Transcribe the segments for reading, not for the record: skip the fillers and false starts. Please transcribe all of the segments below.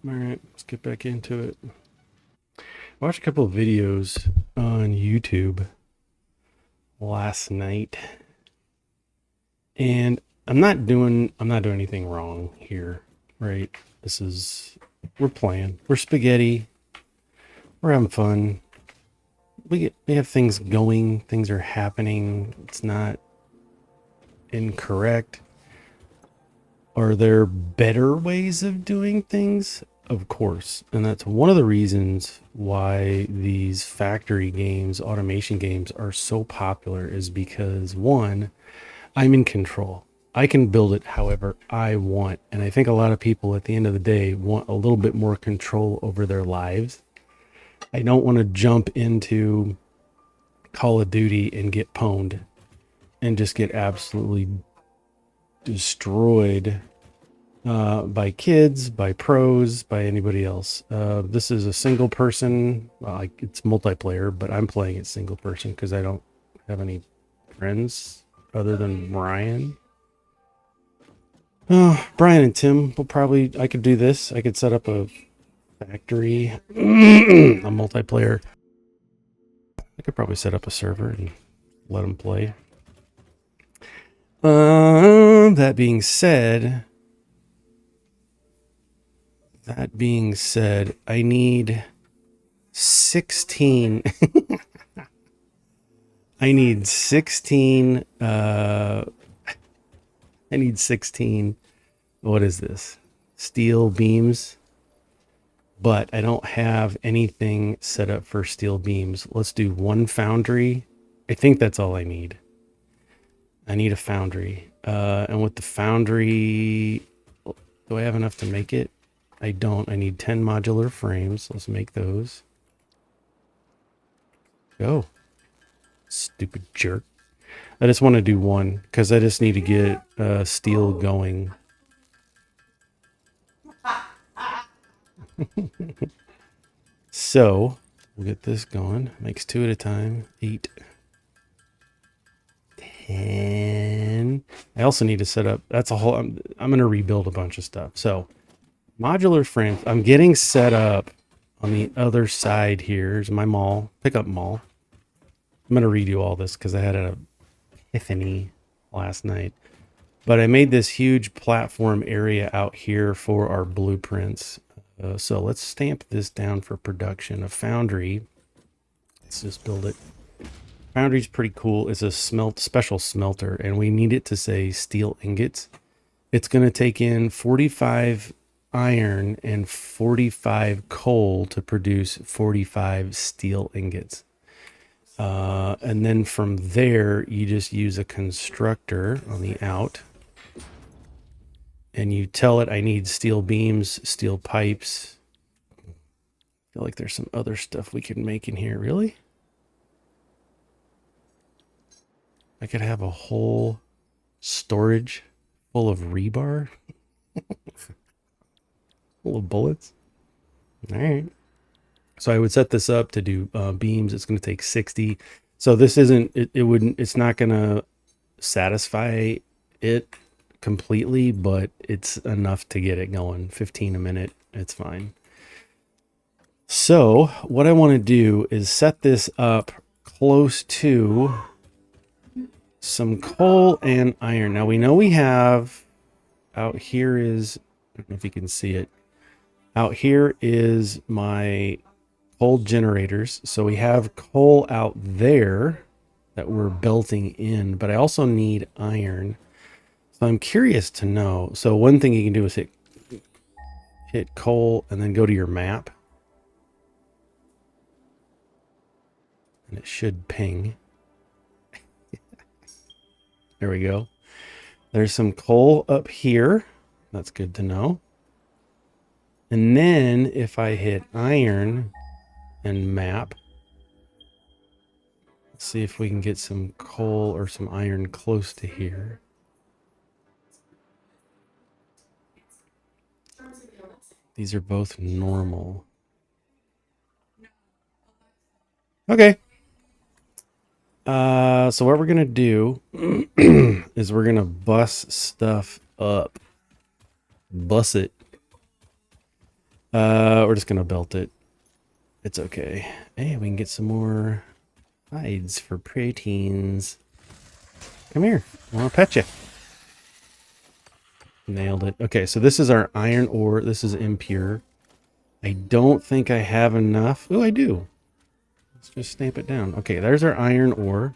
All right, let's get back into it. I watched a couple of videos on YouTube last night, and I'm not doing anything wrong here, right? We're playing. We're spaghetti. We're having fun. We have things going. Things are happening. It's not incorrect. Are there better ways of doing things? Of course. And that's one of the reasons why these factory games, automation games, are so popular is because one, I'm in control. I can build it however I want. And I think a lot of people at the end of the day want a little bit more control over their lives. I don't want to jump into Call of Duty and get pwned and just get absolutely destroyed by kids, by pros, by anybody else. This is a single person, like it's multiplayer, but I'm playing it single person because I don't have any friends other than Brian. Brian and Tim will probably, I could do this. I could set up a factory, a multiplayer. I could probably set up a server and let them play. That being said, I need 16. I need 16. I need 16. What is this? Steel beams. But I don't have anything set up for steel beams. Let's do one foundry. I think that's all I need. I need a foundry. And with the foundry, do I have enough to make it? I don't. I need 10 modular frames. Let's make those. Go. Stupid jerk. I just want to do one because I just need to get steel going. So we'll get this going. Makes 2 at a time. 8. 10. I also need to set up. That's a whole. I'm going to rebuild a bunch of stuff. So modular frames. I'm getting set up on the other side here. Here's my mall. Pickup mall. I'm going to redo all this because I had an epiphany last night. But I made this huge platform area out here for our blueprints. So let's stamp this down for production. A foundry. Let's just build it. Foundry's pretty cool. It's a special smelter, and we need it to say steel ingots. It's going to take in 45 iron and 45 coal to produce 45 steel ingots. And then from there, you just use a constructor on the out. And you tell it, I need steel beams, steel pipes. I feel like there's some other stuff we could make in here. Really? I could have a whole storage full of rebar. Full of bullets. All right. So I would set this up to do beams. It's going to take 60. So this isn't, it's not going to satisfy it completely, but it's enough to get it going. 15 a minute. It's fine. So what I want to do is set this up close to some coal and iron. Now we know we have out here is, I don't know if you can see it. Out here is my coal generators. So we have coal out there that we're belting in, but I also need iron. So I'm curious to know. So one thing you can do is hit coal and then go to your map. And it should ping. There we go. There's some coal up here. That's good to know. And then if I hit iron and map, let's see if we can get some coal or some iron close to here. These are both normal. Okay. So what we're going to do is we're going to bus stuff up. Bus it. We're just gonna belt it. It's okay. Hey, we can get some more hides for proteins. Come here. I want to pet you. Nailed it. Okay, so this is our iron ore. This is impure. I don't think I have enough. Oh, I do. Let's just stamp it down. Okay, there's our iron ore.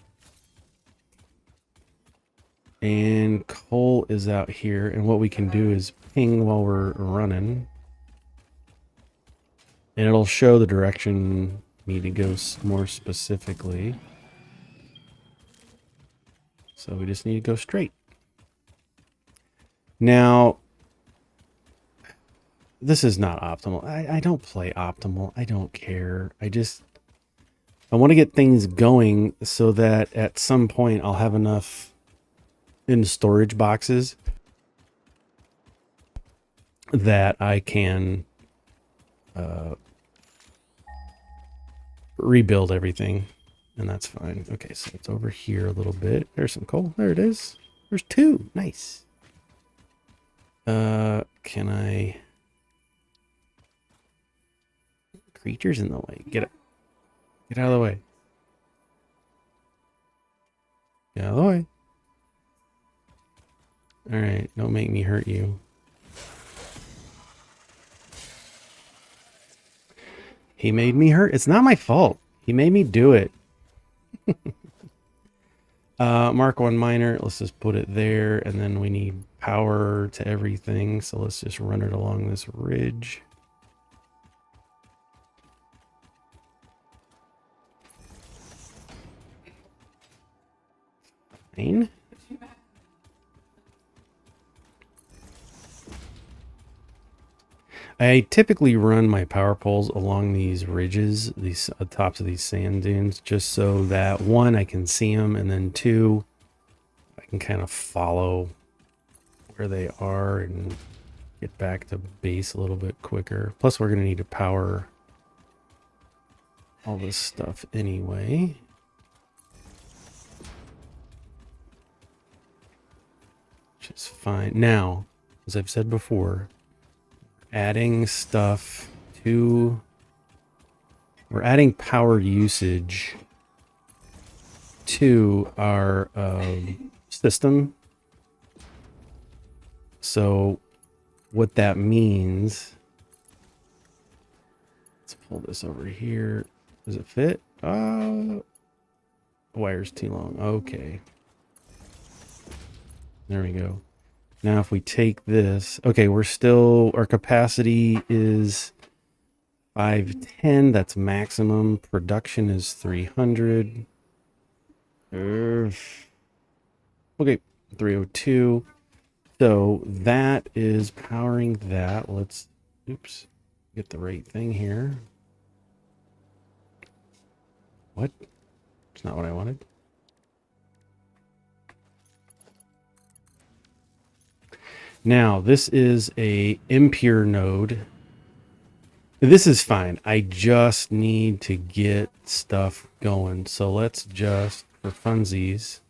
And coal is out here. And what we can do is ping while we're running. And it'll show the direction we need to go more specifically. So we just need to go straight. Now, this is not optimal. I don't play optimal. I don't care. I want to get things going so that at some point I'll have enough in storage boxes that I can rebuild everything. And that's fine. Okay, so it's over here a little bit. There's some coal. There it is. There's two. Nice. Can I... Creatures in the way. Get out of the way. Get out of the way. Alright, don't make me hurt you. He made me hurt. It's not my fault. He made me do it. Mark 1 miner. Let's just put it there. And then we need power to everything. So let's just run it along this ridge. Fine. I typically run my power poles along these ridges, these tops of these sand dunes, just so that one, I can see them, and then two, I can kind of follow where they are and get back to base a little bit quicker. Plus, we're going to need to power all this stuff anyway. Which is fine. Now, as I've said before, adding stuff to... We're adding power usage to our system. So what that means... Let's pull this over here. Does it fit? Wire's too long. Okay. There we go. Now if we take this, okay, we're still, our capacity is 510, that's maximum. Production is 300. Okay, 302. So that is powering that. Let's, oops, get the right thing here. What? It's not what I wanted. Now, this is a impure node. This is fine. I just need to get stuff going. So let's just, for funsies,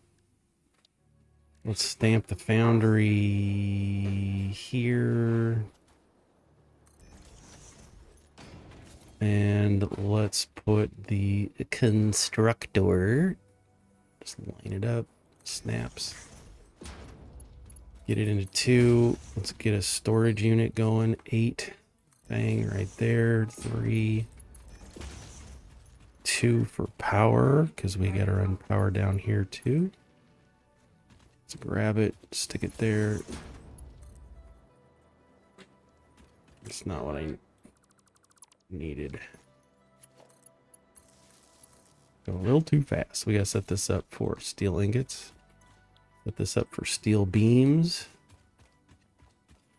let's stamp the foundry here. And let's put the constructor, just line it up, snaps. Get it into 2. Let's get a storage unit going. 8. Bang, right there. 3. 2 for power, because we got to run power down here too. Let's grab it, stick it there. It's not what I needed. Go a little too fast. We got to set this up for steel ingots. Set this up for steel beams.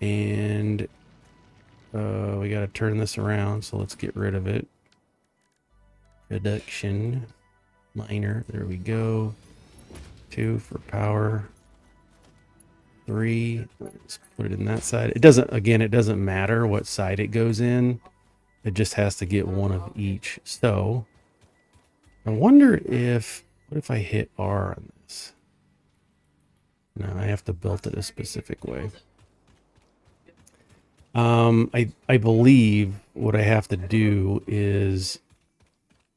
And we got to turn this around, so let's get rid of it. Production miner, there we go. 2 for power. 3, let's put it in that side. It doesn't, again, it doesn't matter what side it goes in. It just has to get one of each. So I wonder if, what if I hit R on this? No, I have to build it a specific way. I believe what I have to do is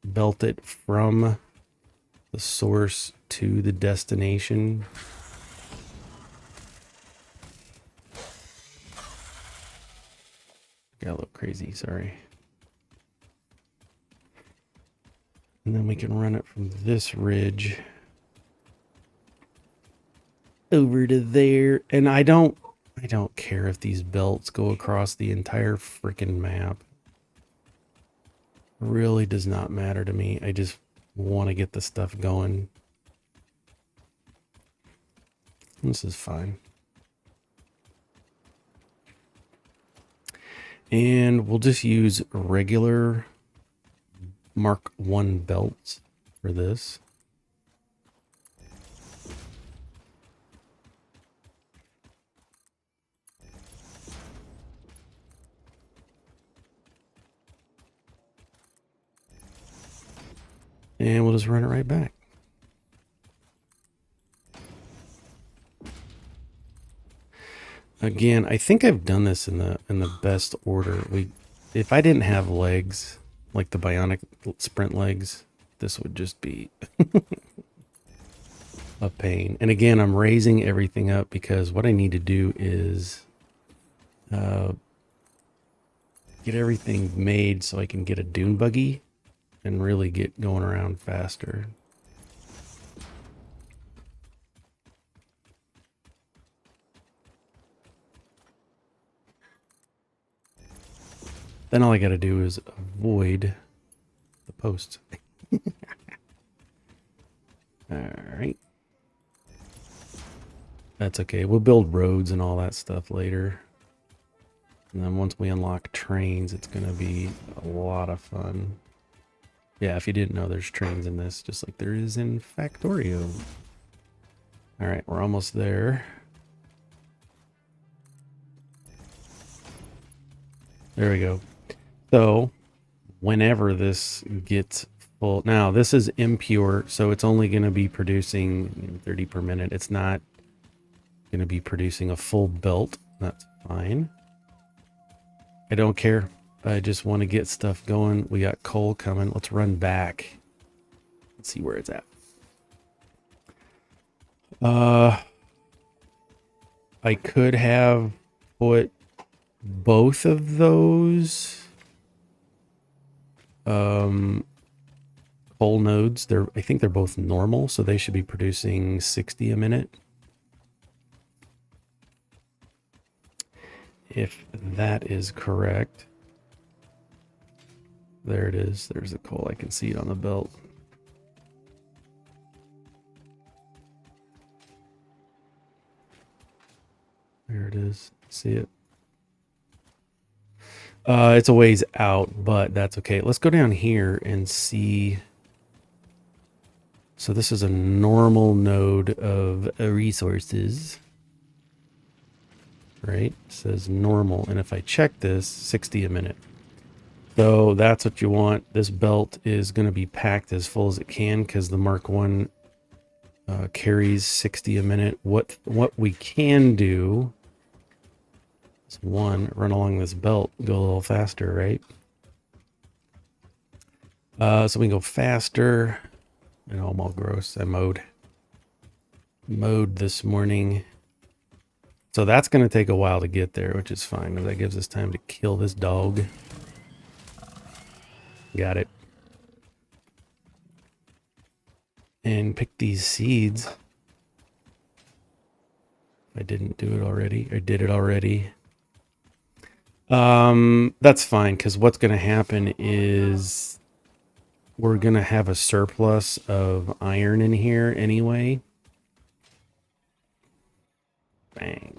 belt it from the source to the destination. Got a little crazy, sorry. And then we can run it from this ridge over to there. And I don't care if these belts go across the entire freaking map. Really does not matter to me. I just want to get the stuff going. This is fine. And we'll just use regular Mark 1 belts for this. And we'll just run it right back. Again, I think I've done this in the best order. If I didn't have legs, like the bionic sprint legs, this would just be a pain. And again, I'm raising everything up because what I need to do is get everything made so I can get a dune buggy and really get going around faster. Then all I got to do is avoid the posts. All right. That's okay. We'll build roads and all that stuff later. And then once we unlock trains, it's going to be a lot of fun. Yeah, if you didn't know, there's trains in this, just like there is in Factorio. All right, we're almost there. There we go. So whenever this gets full, now this is impure, so it's only going to be producing 30 per minute. It's not going to be producing a full belt. That's fine. I don't care. I just want to get stuff going. We got coal coming. Let's run back. Let's see where it's at. I could have put both of those coal nodes. I think they're both normal, so they should be producing 60 a minute. If that is correct. There it is. There's the coal. I can see it on the belt. There it is. See it? It's a ways out, but that's okay. Let's go down here and see. So this is a normal node of resources. Right? It says normal. And if I check this, 60 a minute. So that's what you want. This belt is going to be packed as full as it can because the Mark 1 carries 60 a minute. What we can do is run along this belt, go a little faster, right? So we can go faster. I know I'm all gross. I mowed this morning. So that's going to take a while to get there, which is fine. That gives us time to kill this dog. Got it. And pick these seeds. I didn't do it already, or did it already. That's fine, because what's going to happen is we're going to have a surplus of iron in here anyway. Bang.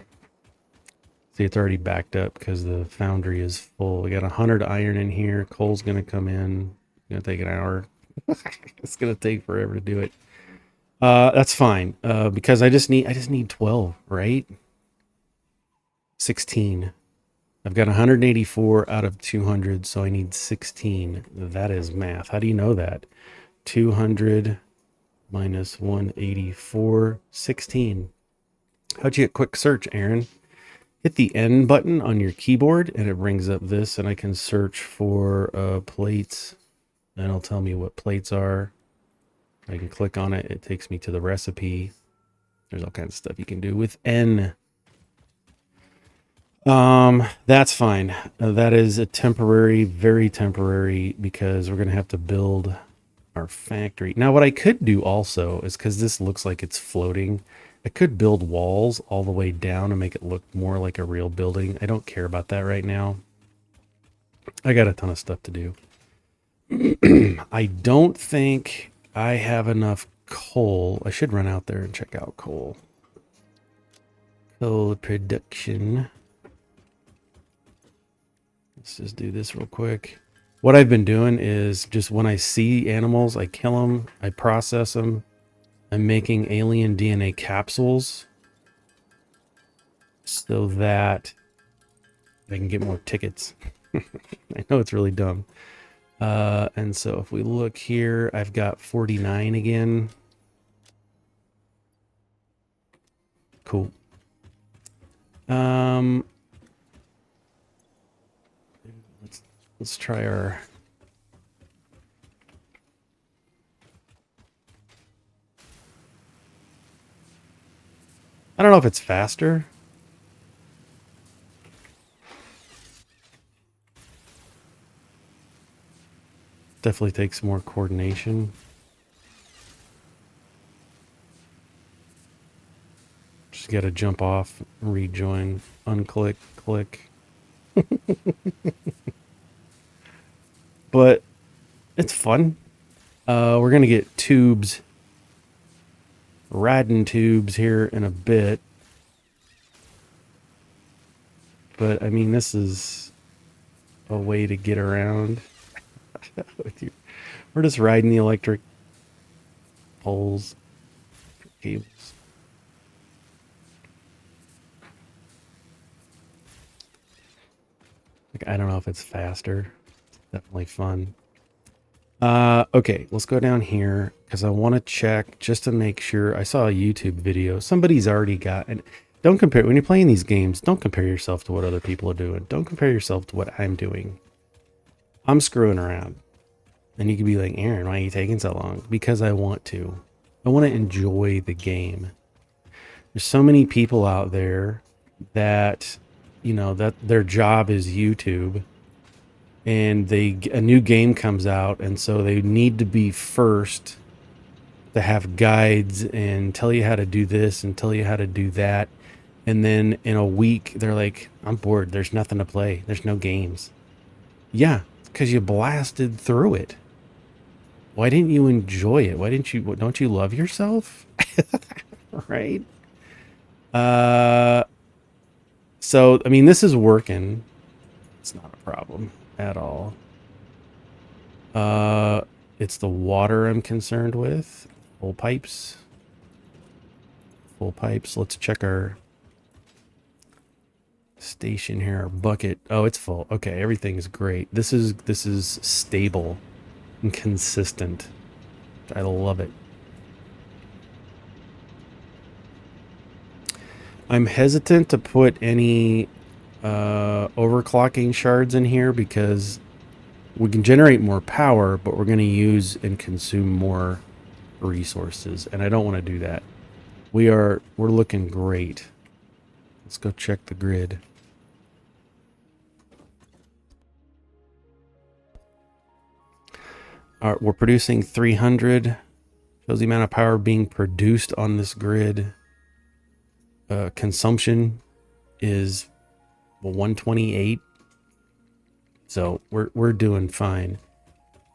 See, it's already backed up because the foundry is full. We got 100 iron in here. Coal's going to come in. It's going to take an hour. It's going to take forever to do it. That's fine. Because I just need 12, right? 16. I've got 184 out of 200, so I need 16. That is math. How do you know that? 200 minus 184, 16. How'd you get quick search, Aaron? hit the N button on your keyboard and it brings up this, and I can search for plates, and it'll tell me what plates are. I can click on it. It takes me to the recipe. There's all kinds of stuff you can do with N. That's fine. That is a temporary, very temporary, because we're going to have to build our factory. Now, what I could do also is, because this looks like it's floating, I could build walls all the way down and make it look more like a real building. I don't care about that right now. I got a ton of stuff to do. I don't think I have enough coal. I should run out there and check out coal. Coal production. Let's just do this real quick. What I've been doing is just when I see animals, I kill them, I process them. I'm making alien DNA capsules so that I can get more tickets. I know it's really dumb. And so if we look here, I've got 49 again. Cool. Let's try our... I don't know if it's faster. Definitely takes more coordination. Just got to jump off, rejoin, unclick, click. But it's fun. We're going to get tubes, riding tubes here in a bit. But I mean, this is a way to get around. We're just riding the electric poles, cables. Like, I don't know if it's faster. It's definitely fun. Okay, let's go down here because I want to check just to make sure. I saw a YouTube video. Somebody's already got, and don't compare when you're playing these games. Don't compare yourself to what other people are doing. Don't compare yourself to what I'm doing. I'm screwing around. And you could be like, Aaron, why are you taking so long? Because I want to. I want to enjoy the game. There's so many people out there that, you know, that their job is YouTube. And a new game comes out, and so they need to be first to have guides and tell you how to do this and tell you how to do that. And then in a week, they're like, I'm bored. There's nothing to play. There's no games. Yeah, because you blasted through it. Why didn't you enjoy it? Why didn't you? Don't you love yourself? Right? So, I mean, this is working. It's not a problem at all. It's the water I'm concerned with. Full pipes. Full pipes. Let's check our station here, our bucket. Oh, it's full. Okay, everything's great. This is stable and consistent. I love it. I'm hesitant to put any overclocking shards in here because we can generate more power, but we're going to use and consume more resources, and I don't want to do that. We're looking great. Let's go check the grid. All right, we're producing 300. Shows the amount of power being produced on this grid. Consumption is 128. So we're doing fine.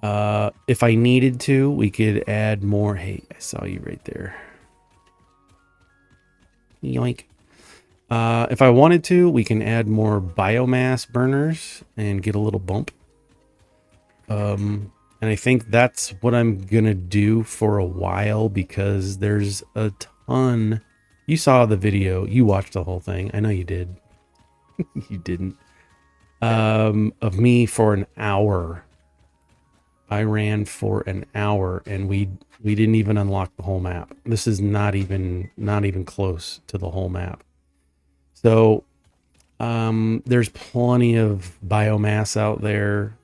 If I needed to, we could add more. Hey, I saw you right there. Yoink. If I wanted to, we can add more biomass burners and get a little bump. And I think that's what I'm going to do for a while because there's a ton. You saw the video. You watched the whole thing. I know you did. You didn't. Of me for an hour. I ran for an hour and we didn't even unlock the whole map. This is not even close to the whole map. So There's plenty of biomass out there.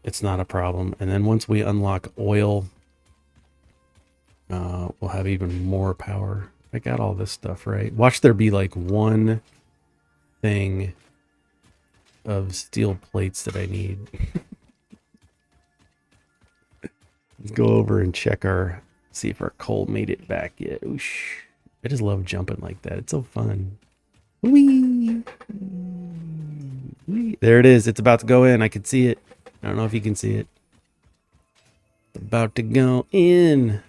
It's not a problem. And then once we unlock oil, we'll have even more power. I got all this stuff right. Watch there be like one thing of steel plates that I need. Let's go over and check see if our coal made it back yet. Oosh. I just love jumping like that. It's so fun. Whee! Whee! There it is. It's about to go in. I can see it. I don't know if you can see it. It's about to go in.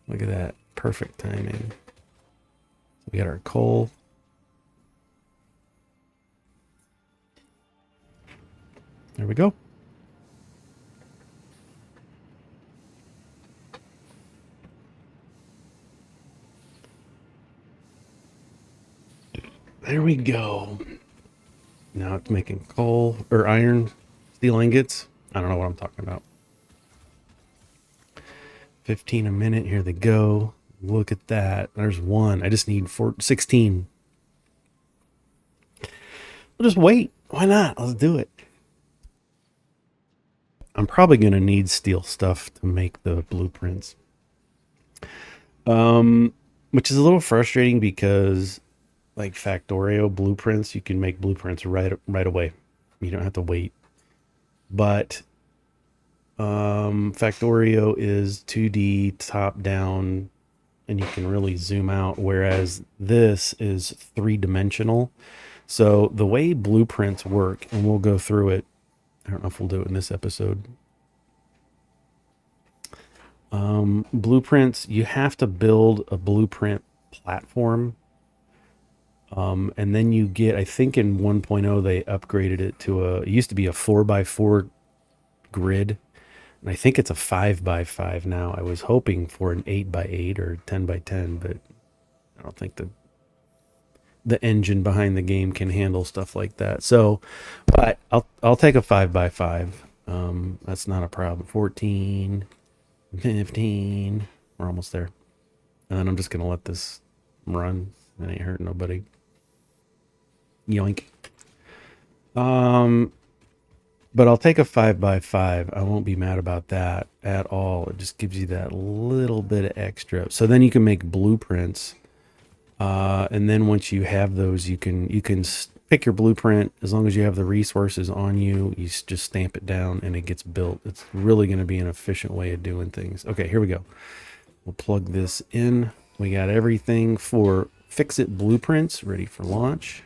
Look at that. Perfect timing. We got our coal. There we go. There we go. Now it's making coal or iron, steel ingots. I don't know what I'm talking about. 15 a minute. Here they go. Look at that. There's one. I just need 16. We'll just wait. Why not? Let's do it. I'm probably going to need steel stuff to make the blueprints. Which is a little frustrating because like Factorio blueprints, you can make blueprints right away. You don't have to wait. But Factorio is 2D top down and you can really zoom out, whereas this is 3-dimensional. So the way blueprints work, and we'll go through it, I don't know if we'll do it in this episode. Blueprints, you have to build a blueprint platform. And then you get, I think in 1.0 they upgraded it to it used to be a 4x4 grid. And I think it's a 5x5 now. I was hoping for an 8x8 or 10x10, but I don't think the engine behind the game can handle stuff like that. So, but I'll take a 5x5. That's not a problem. 14, 15. We're almost there. And then I'm just gonna let this run. It ain't hurting nobody. Yoink. But I'll take a 5x5. I won't be mad about that at all. It just gives you that little bit of extra. So then you can make blueprints. And then once you have those, you can pick your blueprint. As long as you have the resources on you, you just stamp it down and it gets built. It's really going to be an efficient way of doing things. Okay, here we go. We'll plug this in. We got everything for Fix-It Blueprints ready for launch.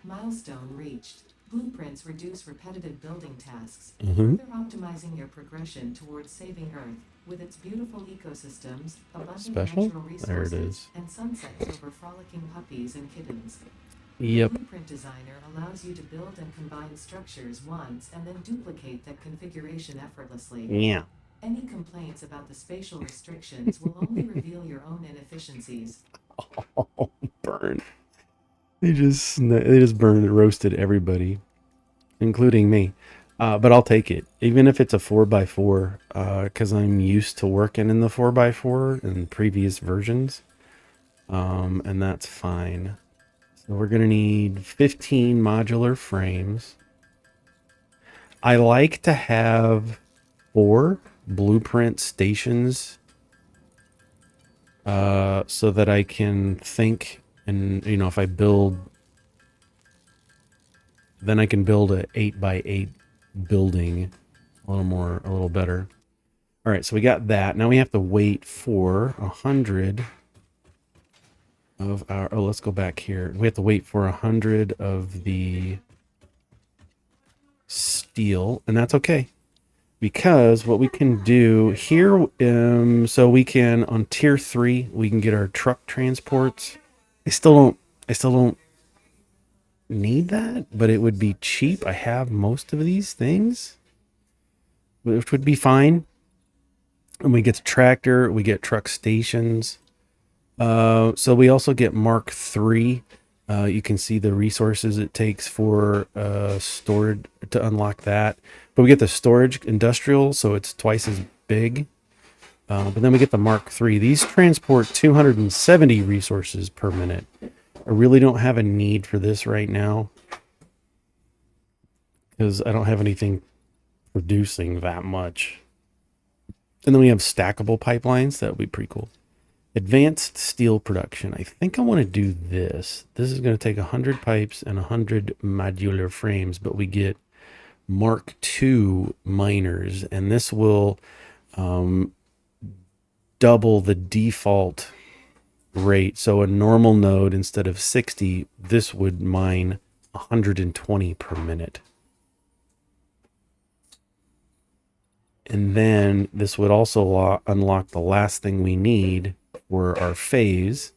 Milestone reached. Blueprints reduce repetitive building tasks, further optimizing your progression towards saving Earth with its beautiful ecosystems, abundant natural resources, and sunsets over frolicking puppies and kittens. Yep. The Blueprint Designer allows you to build and combine structures once and then duplicate that configuration effortlessly. Yeah. Any complaints about the spatial restrictions will only reveal your own inefficiencies. Oh, burn. They just burned and roasted everybody, including me. But I'll take it, even if it's a 4x4, because I'm used to working in the 4x4 in previous versions, and that's fine. So we're gonna need 15 modular frames. I like to have 4 blueprint stations, so that I can think. And, you know, if I build, then I can build a 8x8 building a little better. All right, so we got that. Now we have to wait for 100 of our, oh, let's go back here. We have to wait for 100 of the steel, and that's okay. Because what we can do here, so we can, on tier 3, we can get our truck transports. I still don't need that, but it would be cheap. I have most of these things, which would be fine. And we get the tractor, we get truck stations. So we also get Mark III. You can see the resources it takes for storage to unlock that. But we get the storage industrial, so it's twice as big. But then we get the Mark III. These transport 270 resources per minute. I really don't have a need for this right now because I don't have anything producing that much. And then we have stackable pipelines. That would be pretty cool. Advanced steel production. I think I want to do this. This is going to take 100 pipes and 100 modular frames, but we get Mark II miners, and this will double the default rate. So a normal node, instead of 60, this would mine 120 per minute. And then this would also unlock the last thing we need for our phase.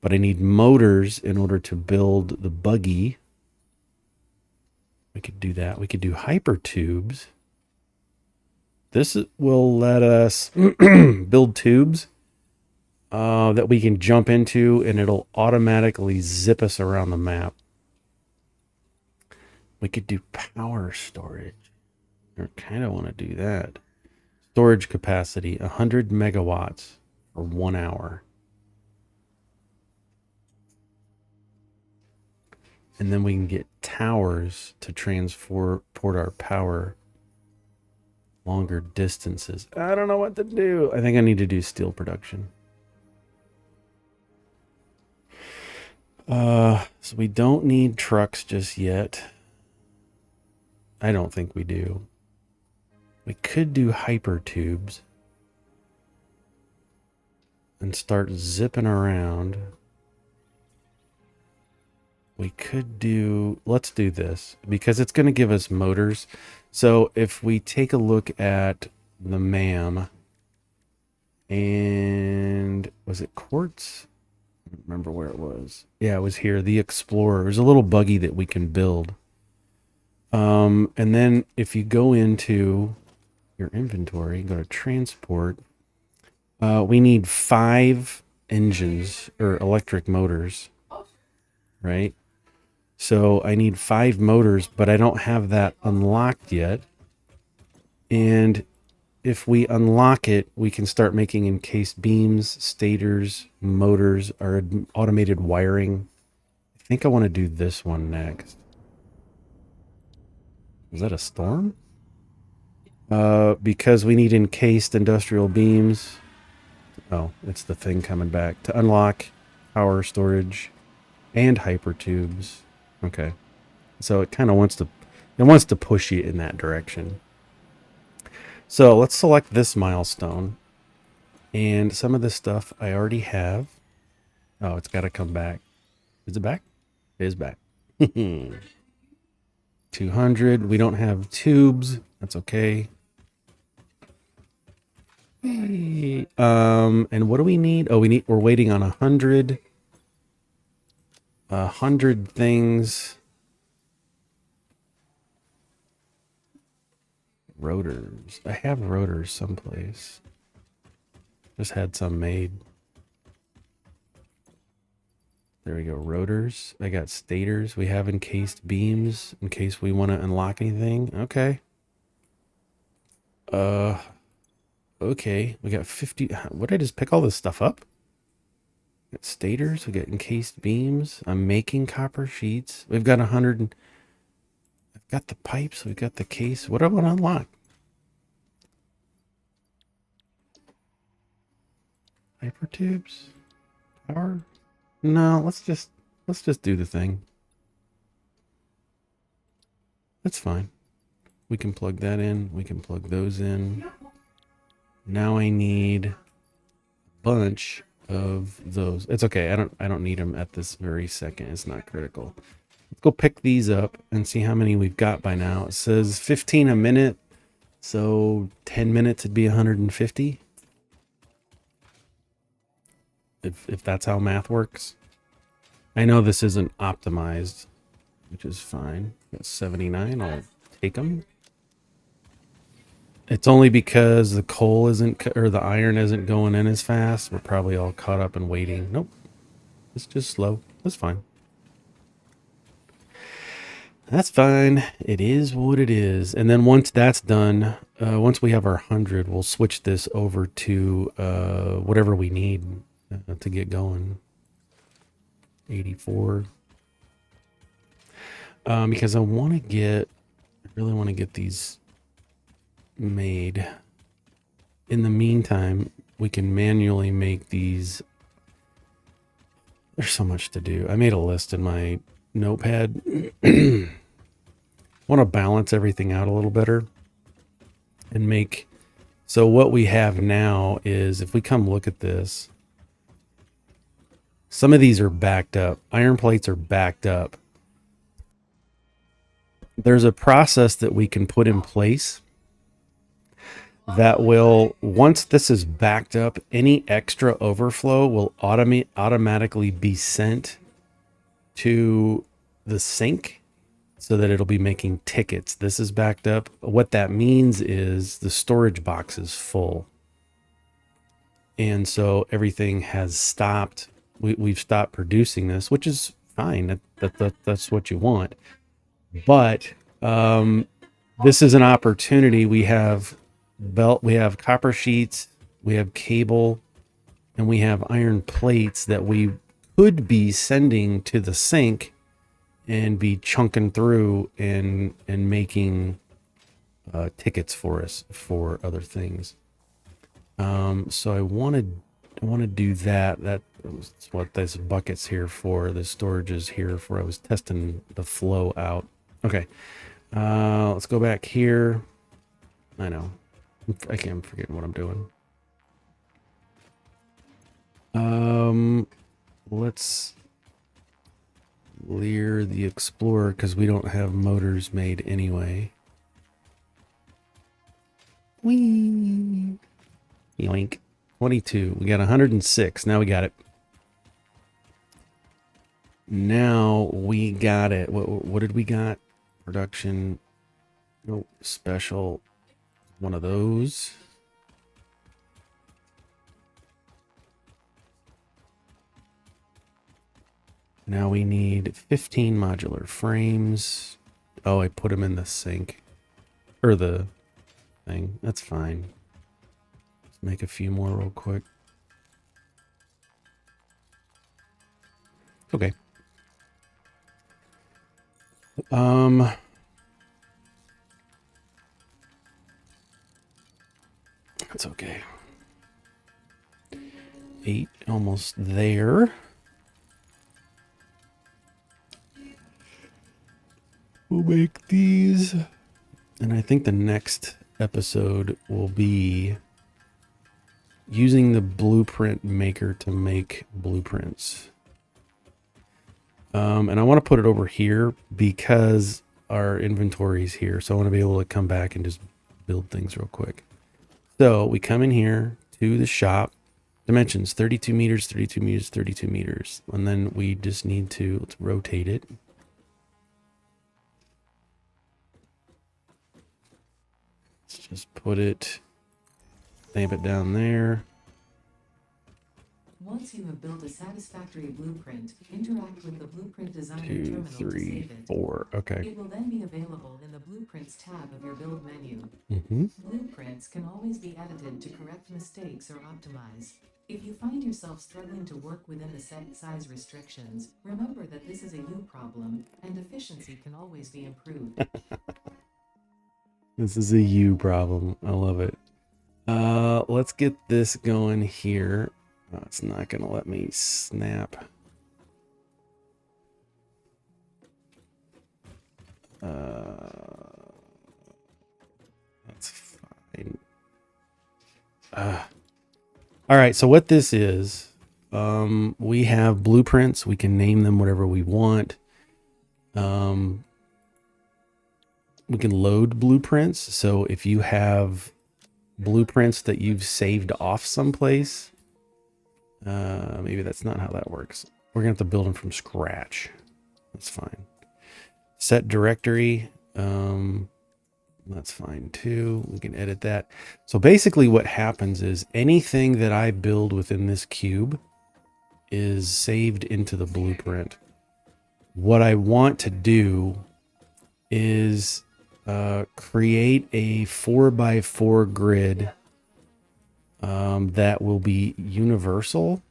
But I need motors in order to build the buggy. We could do that. We could do hypertubes. This will let us build tubes that we can jump into, and it'll automatically zip us around the map. We could do power storage. I kind of want to do that. Storage capacity, 100 megawatts for 1 hour. And then we can get towers to transport our power longer distances. I don't know what to do. I think I need to do steel production. So we don't need trucks just yet. I don't think we do. We could do hypertubes and start zipping around. We could do, let's do this because it's going to give us motors. So if we take a look at the MAM, and was it quartz? I don't remember where it was. Yeah, it was here. The Explorer. There's a little buggy that we can build. And then if you go into your inventory, go to transport, we need 5 engines or electric motors, right? So I need 5 motors, but I don't have that unlocked yet. And if we unlock it, we can start making encased beams, stators, motors, or automated wiring. I think I want to do this one next. Is that a storm? Because we need encased industrial beams. Oh, it's the thing coming back. To unlock power storage and hypertubes. Okay. So it kind of wants to push you in that direction. So let's select this milestone. And some of this stuff I already have. Oh, it's got to come back. Is it back? It is back. 200. We don't have tubes. That's okay. Hey. And what do we need? Oh, we're waiting on 100 things. Rotors. I have rotors someplace. Just had some made. There we go. Rotors. I got stators. We have encased beams in case we want to unlock anything. Okay. Okay. We got 50. What did I just pick all this stuff up? We got stators. We got encased beams. I'm making copper sheets. We've got 100. I've got the pipes. We've got the case. What do I want to unlock? Hypertubes? Power? No, let's just do the thing. That's fine. We can plug that in. We can plug those in. Now I need a bunch of those. It's okay. I don't need them at this very second. It's not critical. Let's go pick these up and see how many we've got by now. It says 15 a minute. So 10 minutes would be 150. If that's how math works. I know this isn't optimized, which is fine. Got 79. I'll take them. It's only because the coal isn't, or the iron isn't going in as fast. We're probably all caught up and waiting. Nope. It's just slow. That's fine. That's fine. It is what it is. And then once that's done, once we have our 100, we'll switch this over to whatever we need to get going. 84. Because I really want to get these made. In the meantime, we can manually make these. There's so much to do. I made a list in my notepad. Want to balance everything out a little better and make. So what we have now is, if we come look at this, some of these are backed up. Iron plates are backed up. There's a process that we can put in place that will, once this is backed up, any extra overflow will automatically be sent to the sink so that it'll be making tickets. This is backed up. What that means is the storage box is full. And so everything has stopped. We've stopped producing this, which is fine. That's what you want. But this is an opportunity. We have copper sheets, we have cable, and we have iron plates that we could be sending to the sink and be chunking through and making tickets for us for other things. So I want to do that. That's what this bucket's here for. The storage is here for. I was testing the flow out. Okay. Let's go back here. I know. I'm forgetting what I'm doing. Let's Lear the Explorer because we don't have motors made anyway. Whee! Yoink. 22. We got 106. Now we got it. Now we got it. What did we got? Production. Nope. Special. One of those. Now we need 15 modular frames. Oh, I put them in the sink. Or the thing. That's fine. Let's make a few more real quick. Okay. That's okay. 8, almost there. We'll make these. And I think the next episode will be using the blueprint maker to make blueprints. And I want to put it over here because our inventory is here. So I want to be able to come back and just build things real quick. So we come in here to the shop. Dimensions 32 meters, 32 meters, 32 meters. And then we just need to, let's rotate it. Let's just put it, stamp it down there. Once you have built a satisfactory blueprint, interact with the Blueprint Designer 2, terminal 3, to save it. 4. Okay. It will then be available in the Blueprints tab of your build menu. Mm-hmm. Blueprints can always be edited to correct mistakes or optimize. If you find yourself struggling to work within the set size restrictions, remember that this is a you problem, and efficiency can always be improved. This is a you problem. I love it. Let's get this going here. Oh, it's not going to let me snap. That's fine. All right, so what this is, we have blueprints. We can name them whatever we want. We can load blueprints. So if you have blueprints that you've saved off someplace, maybe that's not how that works. We're gonna have to build them from scratch. That's fine. Set directory. That's fine too. We can edit that. So basically what happens is anything that I build within this cube is saved into the blueprint. What I want to do is create a 4x4 grid that will be universal.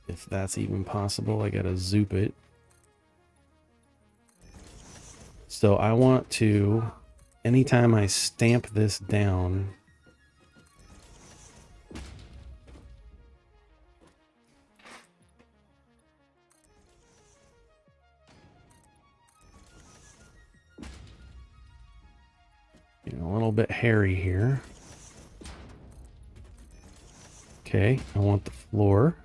If that's even possible, I gotta zoop it. So I want to, anytime I stamp this down, a little bit hairy here. Okay, I want the floor.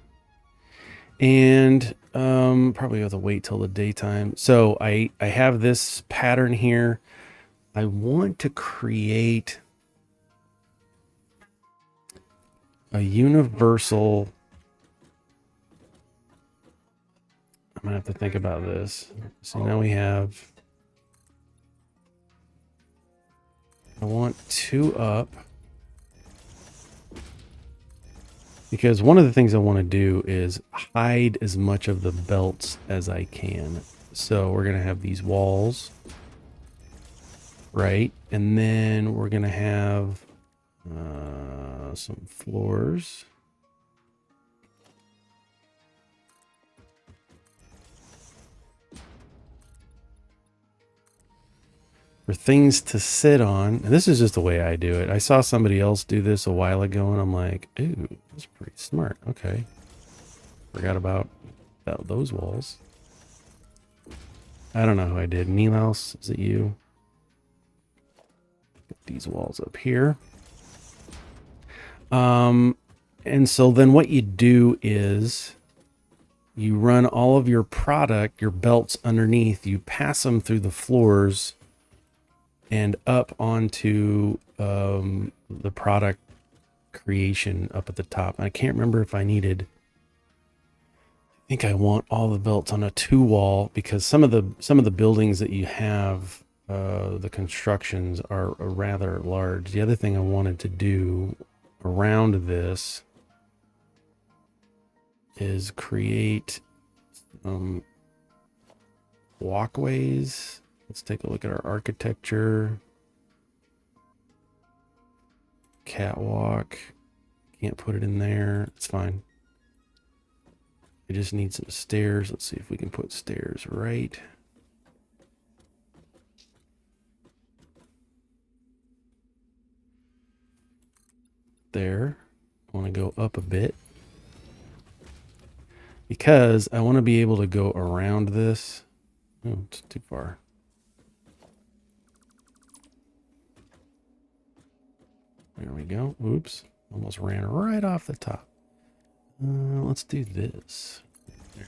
And probably have to wait till the daytime. So I have this pattern here. I want to create a universal. I'm gonna have to think about this. So now we have, I want 2 up. Because one of the things I want to do is hide as much of the belts as I can. So we're going to have these walls, right? And then we're going to have some floors. For things to sit on. And this is just the way I do it. I saw somebody else do this a while ago and I'm like, ooh, that's pretty smart. Okay. Forgot about those walls. I don't know who I did. Milos, is it you? Get these walls up here. And so then what you do is you run all of your product, your belts underneath, you pass them through the floors and up onto the product creation up at the top. I can't remember if I needed, I think I want all the belts on a 2 wall because some of the buildings that you have, the constructions are rather large. The other thing I wanted to do around this is create walkways. Let's take a look at our architecture. Catwalk. Can't put it in there. It's fine. I just need some stairs. Let's see if we can put stairs right there. I want to go up a bit because I want to be able to go around this. Oh, it's too far. There we go. Oops. Almost ran right off the top. Let's do this. There.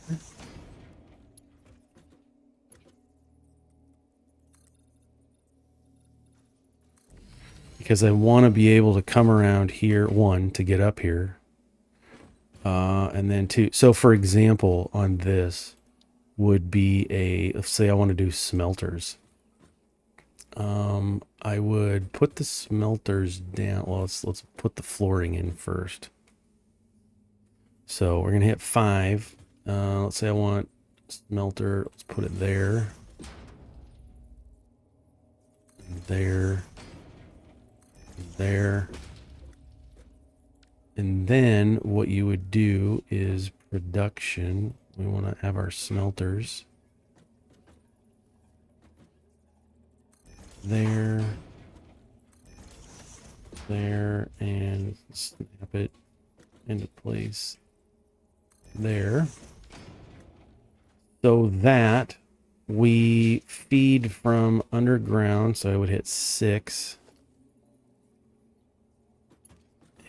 Because I want to be able to come around here, 1, to get up here. And then 2. So for example, on this would be let's say I want to do smelters. I would put the smelters down. Well, let's put the flooring in first. So we're going to hit 5. Let's say I want smelter. Let's put it there. There. There. And then what you would do is production. We want to have our smelters. There. There. And snap it into place there. So that we feed from underground. So I would hit 6.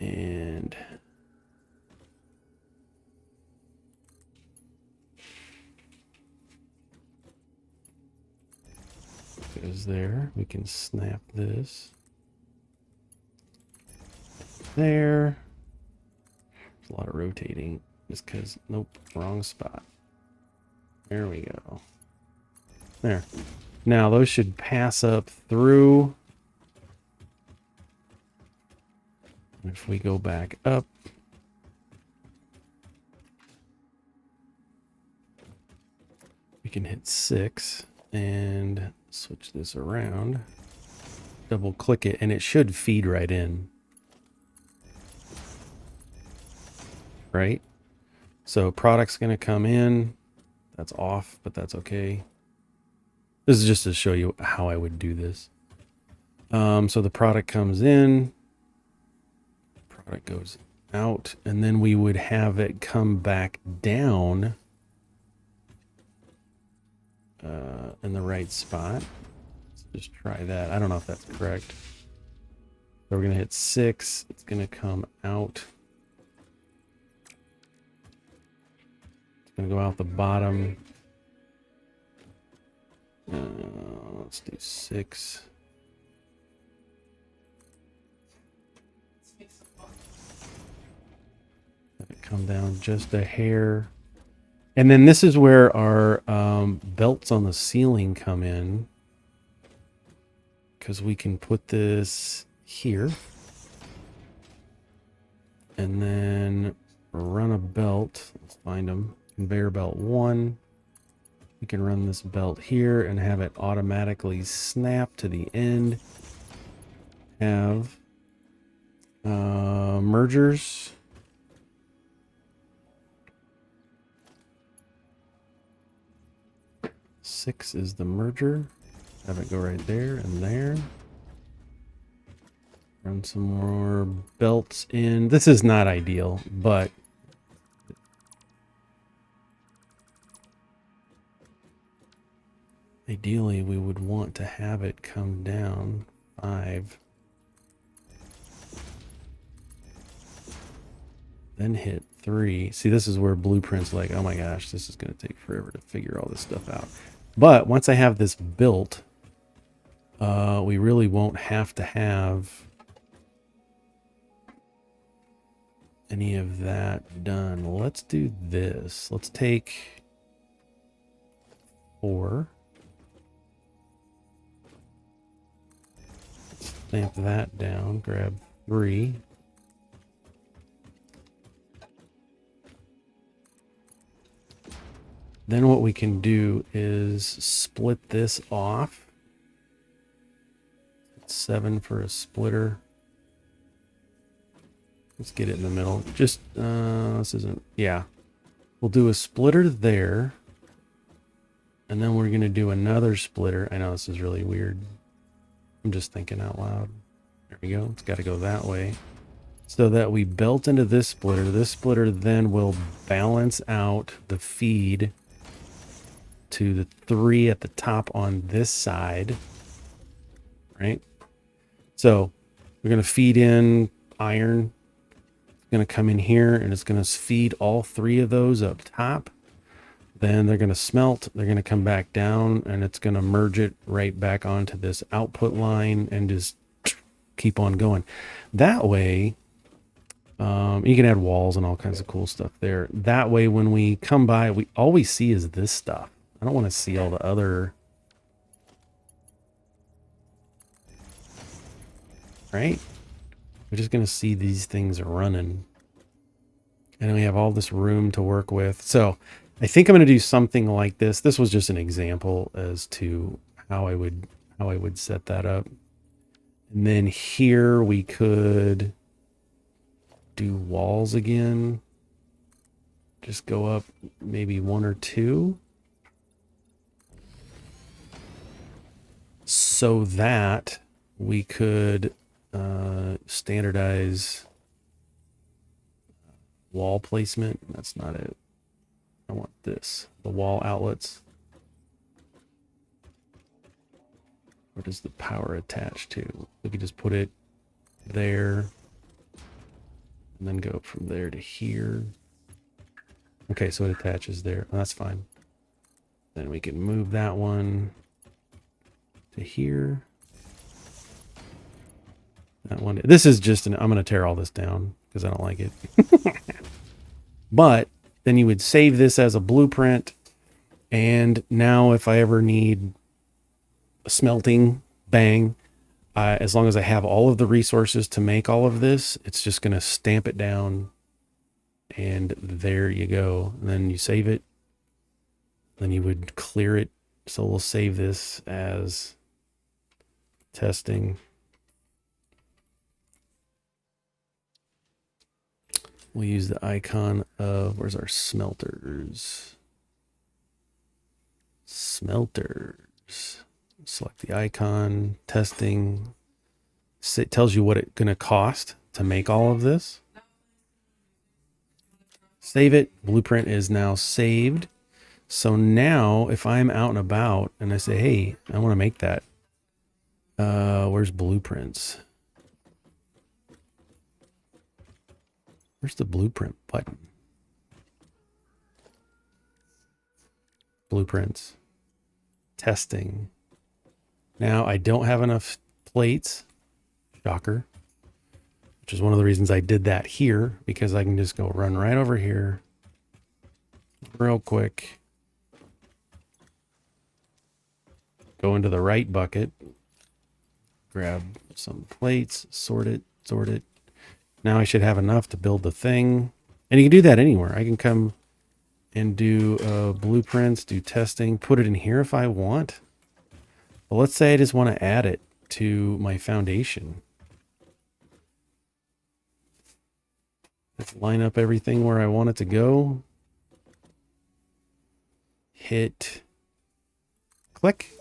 And goes there. We can snap this. There. There's a lot of rotating just because, nope, wrong spot. There we go. There. Now those should pass up through. If we go back up, we can hit 6. and switch this around. Double click it and it should feed right in. Right? So product's going to come in. That's off, but that's okay. This is just to show you how I would do this. So the product comes in, product goes out, and then we would have it come back down in the right spot. Let's just try that. I don't know if that's correct. So we're going to hit 6. It's going to come out. It's going to go out the bottom. Let's do 6. Let it come down just a hair. And then this is where our belts on the ceiling come in. Because we can put this here. And then run a belt. Let's find them. Conveyor belt 1. We can run this belt here and have it automatically snap to the end. Have mergers. Six is the merger. Have it go right there and there. Run some more belts in. This is not ideal, but ideally we would want to have it come down 5. Then hit 3. See, this is where Blueprint's like, oh my gosh, this is going to take forever to figure all this stuff out. But once I have this built, we really won't have to have any of that done. Let's do this. Let's take 4. Stamp that down. Grab 3. Then what we can do is split this off. 7 for a splitter. Let's get it in the middle. Just, this isn't, yeah. We'll do a splitter there. And then we're going to do another splitter. I know this is really weird. I'm just thinking out loud. There we go. It's got to go that way. So that we belt into this splitter. This splitter then will balance out the feed to the 3 at the top on this side. Right? So we're going to feed in iron. It's going to come in here and it's going to feed all 3 of those up top. Then they're going to smelt. They're going to come back down and it's going to merge it right back onto this output line and just keep on going. That way, you can add walls and all kinds of cool stuff there. That way, when we come by, we all we see is this stuff. I don't want to see all the other... Right? We're just going to see these things running. And we have all this room to work with. So I think I'm going to do something like this. This was just an example as to how I would set that up. And then here we could do walls again. Just go up maybe 1 or 2. So that we could standardize wall placement. That's not it. I want this. The wall outlets. Where does the power attach to? We could just put it there. And then go from there to here. Okay, so it attaches there. Oh, that's fine. Then we can move that one to here. That one. This is just an... I'm going to tear all this down because I don't like it. But then you would save this as a blueprint. And now if I ever need smelting, bang, as long as I have all of the resources to make all of this, it's just going to stamp it down. And there you go. And then you save it. Then you would clear it So we'll save this as testing. We'll use the icon of, where's our smelters? Smelters. Select the icon, testing. It tells you what it's going to cost to make all of this. Save it. Blueprint is now saved. So now if I'm out and about and I say, hey, I want to make that. Where's blueprints? Where's the blueprint button? Blueprints. Testing. Now I don't have enough plates. Shocker. Which is one of the reasons I did that here, because I can just go run right over here real quick. Go into the right bucket. Grab some plates, sort it. Now I should have enough to build the thing. And you can do that anywhere. I can come and do blueprints, do testing, put it in here if I want. But let's say I just want to add it to my foundation. Let's line up everything where I want it to go. Hit click.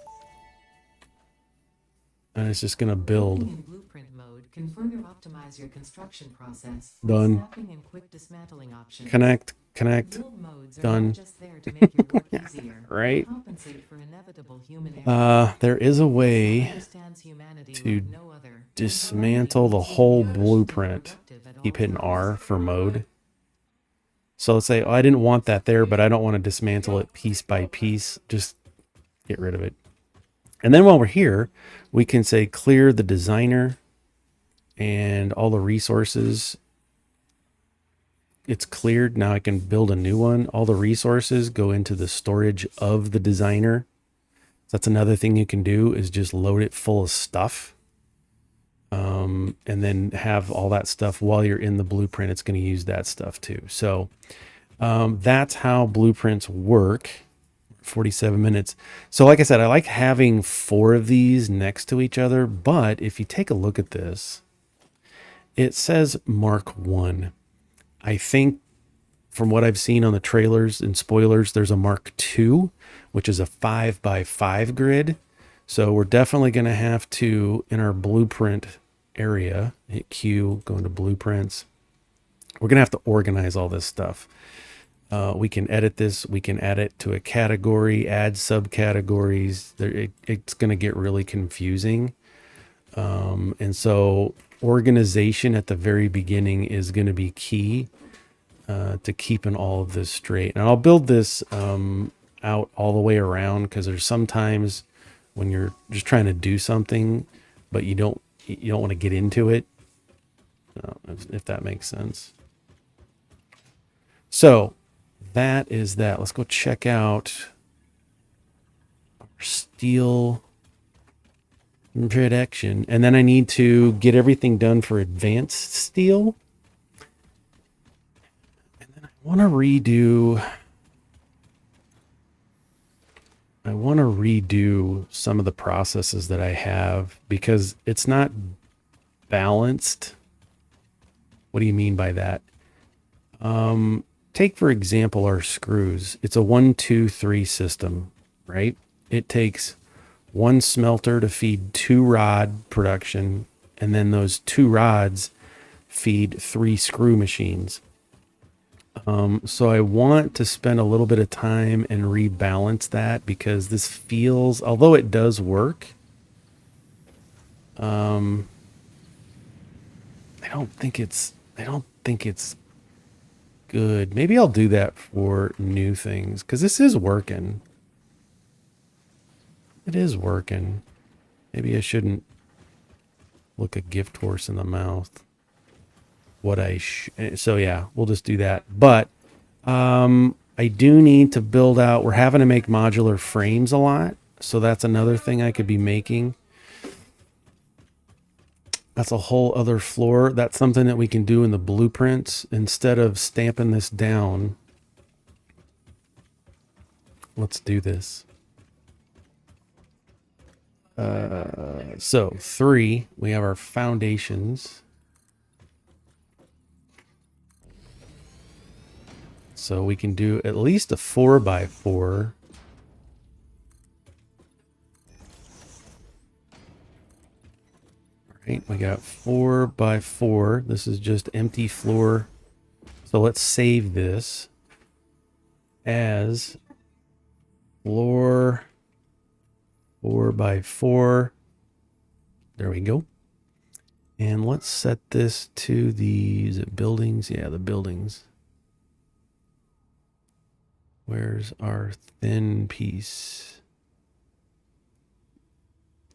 And it's just going to build. In blueprint mode can further optimize your construction process. Done. Snapping and quick dismantling options. Connect. Build modes are Done. not just there to make your work easier. Right. Compensate for inevitable human error. There is a way Understands humanity to like no other. dismantle the whole blueprint. Keep hitting R for mode. So let's say, oh, I didn't want that there, but I don't want to dismantle it piece by piece. Just get rid of it. And then while we're here, we can say clear the designer and all the resources. It's cleared. Now I can build a new one. All the resources go into the storage of the designer. That's another thing you can do, is just load it full of stuff. And then have all that stuff while you're in the blueprint. It's going to use that stuff too. So that's how blueprints work. 47 minutes. So like I said, I like having 4 of these next to each other. But if you take a look at this, it says Mark 1. I think from what I've seen on the trailers and spoilers, there's a Mark 2, which is a 5x5 grid. So we're definitely going to have to, in our blueprint area, hit Q, go into blueprints. We're going to have to organize all this stuff. We can edit this. We can add it to a category, add subcategories. It's going to get really confusing. And so organization at the very beginning is going to be key to keeping all of this straight. And I'll build this out all the way around, because there's sometimes when you're just trying to do something, but you don't want to get into it, if that makes sense. So that is that. Let's go check out our steel production. And then I need to get everything done for advanced steel. And then I want to redo some of the processes that I have, because it's not balanced. What do you mean by that? Take, for example, our screws. It's a 1, 2, 3 system, right? It takes 1 smelter to feed 2 rod production, and then those 2 rods feed 3 screw machines. So I want to spend a little bit of time and rebalance that, because this feels, although it does work, I don't think it's good. Maybe I'll do that for new things, because this is working. It is working. Maybe I shouldn't look a gift horse in the mouth. So yeah, we'll just do that. But I do need to build out. We're having to make modular frames a lot, so that's another thing I could be making. That's a whole other floor. That's something that we can do in the blueprints instead of stamping this down. Let's do this. So 3, we have our foundations. So we can do at least a 4x4. Right, we got 4x4. This is just empty floor. So let's save this as floor 4x4. There we go. And let's set this to the, is it buildings? Yeah, the buildings. Where's our thin piece?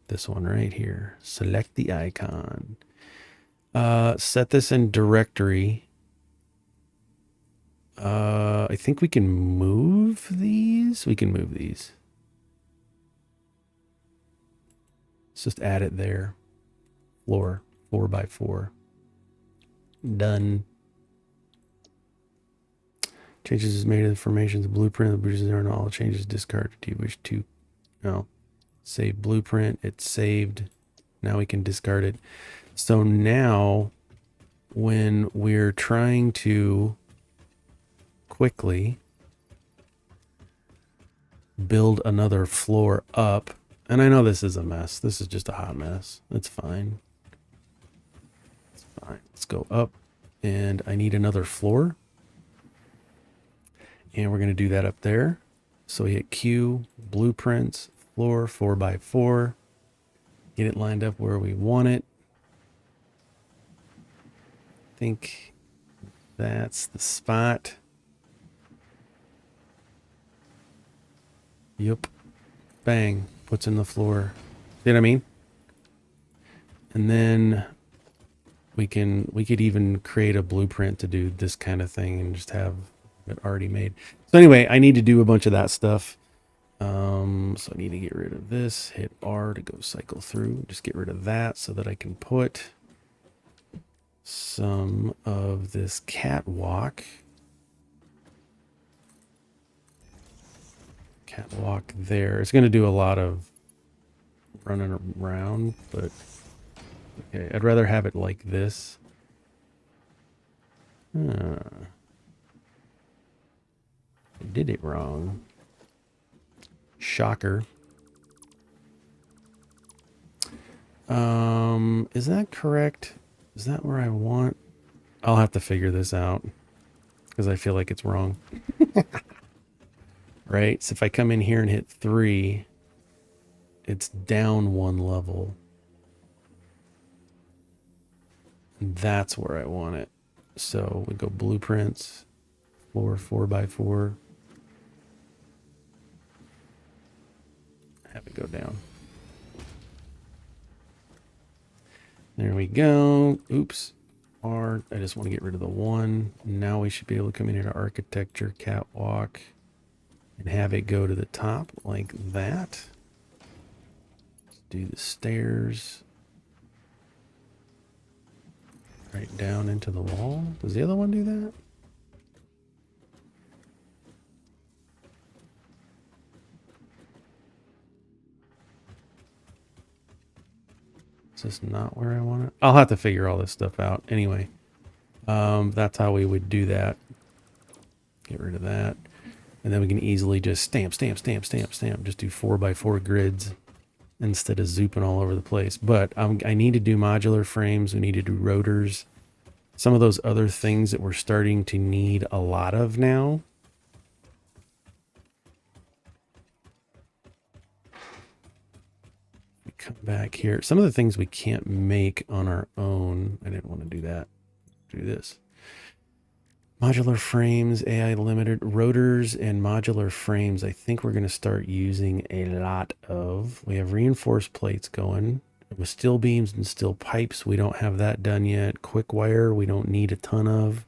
This one right here. Select the icon. Set this in directory. I think we can move these. We can move these. Let's just add it there. Floor 4x4. Done. Changes is made to the formations, the blueprint, the bridges there, and all changes discarded. Do you wish to? No. Save blueprint. It's saved. Now we can discard it. So now, when we're trying to quickly build another floor up, and I know this is a mess. This is just a hot mess. It's fine. It's fine. Let's go up, and I need another floor. And we're going to do that up there. So we hit Q, blueprints, floor 4x4. Get it lined up where we want it. I think that's the spot. Yep. Bang. Puts in the floor. See what I mean? And then we could even create a blueprint to do this kind of thing and just have it already made. So anyway, I need to do a bunch of that stuff. So I need to get rid of this, hit R to go cycle through, just get rid of that so that I can put some of this catwalk there. It's going to do a lot of running around, but okay, I'd rather have it like this. I did it wrong. Shocker. Is that correct? Is that where I want? I'll have to figure this out because I feel like it's wrong. Right? So if I come in here and hit 3, it's down 1 level. And that's where I want it. So we go blueprints, floor 4x4. Have it go down. There we go. Oops. R. I just want to get rid of the 1. Now we should be able to come in here to architecture, catwalk, and have it go to the top like that. Let's do the stairs. Right down into the wall. Does the other one do that? Is this not where I want it? I'll have to figure all this stuff out. Anyway, that's how we would do that. Get rid of that. And then we can easily just stamp. Just do 4x4 grids instead of zooping all over the place. But I need to do modular frames. We need to do rotors. Some of those other things that we're starting to need a lot of now. We come back here. Some of the things we can't make on our own. I didn't want to do that. Do this. Modular frames, AI limited rotors, and modular frames. I think we're going to start using a lot of. We have reinforced plates going with steel beams and steel pipes. We don't have that done yet. Quick wire, we don't need a ton of.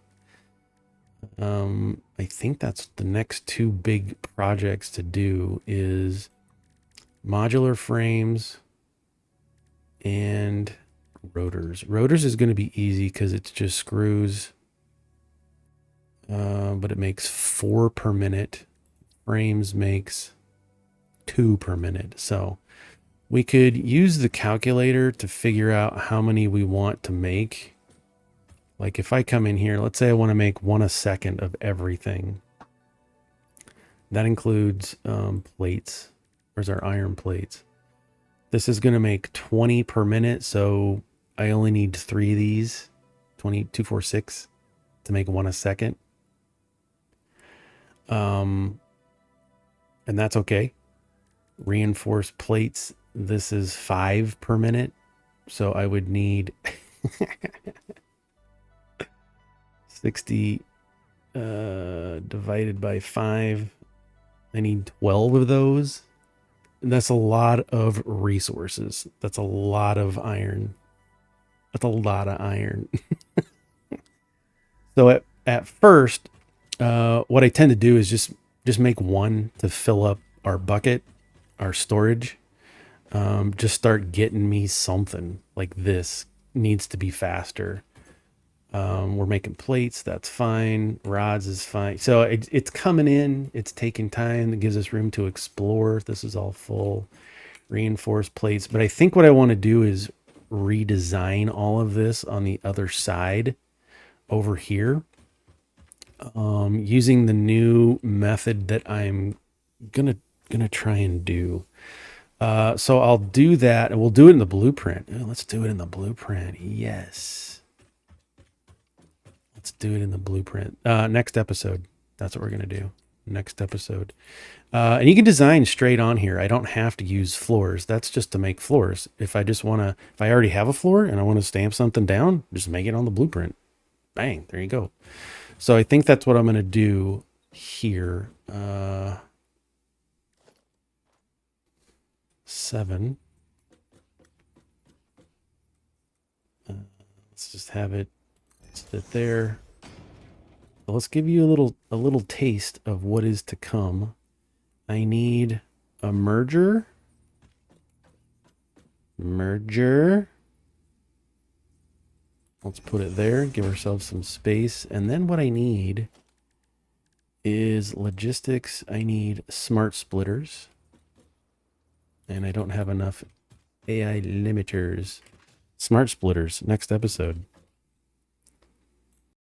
I think that's the next 2 big projects to do is modular frames and rotors. Rotors is going to be easy because it's just screws. But it makes 4 per minute. Frames makes 2 per minute. So We could use the calculator to figure out how many we want to make. Like if I come in here, let's say I want to make 1 a second of everything. That includes plates. Where's our iron plates? This is going to make 20 per minute, so I only need 3 of these. 20, 2, 4, 6 to make 1 a second. And that's okay. Reinforced plates. This is 5 per minute. So I would need 60 divided by 5. I need 12 of those. And that's a lot of resources. That's a lot of iron. That's a lot of iron. So at first, what I tend to do is just make one to fill up our bucket, our storage. Just start getting me something like this. Needs to be faster. We're making plates. That's fine. Rods is fine. So it's coming in. It's taking time. It gives us room to explore. This is all full. Reinforced plates. But I think what I want to do is redesign all of this on the other side over here. Using the new method that I'm gonna try and do. So I'll do that, and we'll do it in the blueprint. Let's do it in the blueprint. Yes. Let's do it in the blueprint. Next episode. That's what we're going to do. Next episode. And you can design straight on here. I don't have to use floors. That's just to make floors. If I already have a floor and I want to stamp something down, just make it on the blueprint. Bang. There you go. So I think that's what I'm going to do here. 7. Let's just have it sit there. So let's give you a little taste of what is to come. I need a merger. Let's put it there, give ourselves some space. And then what I need is logistics. I need smart splitters. And I don't have enough AI limiters. Smart splitters, next episode.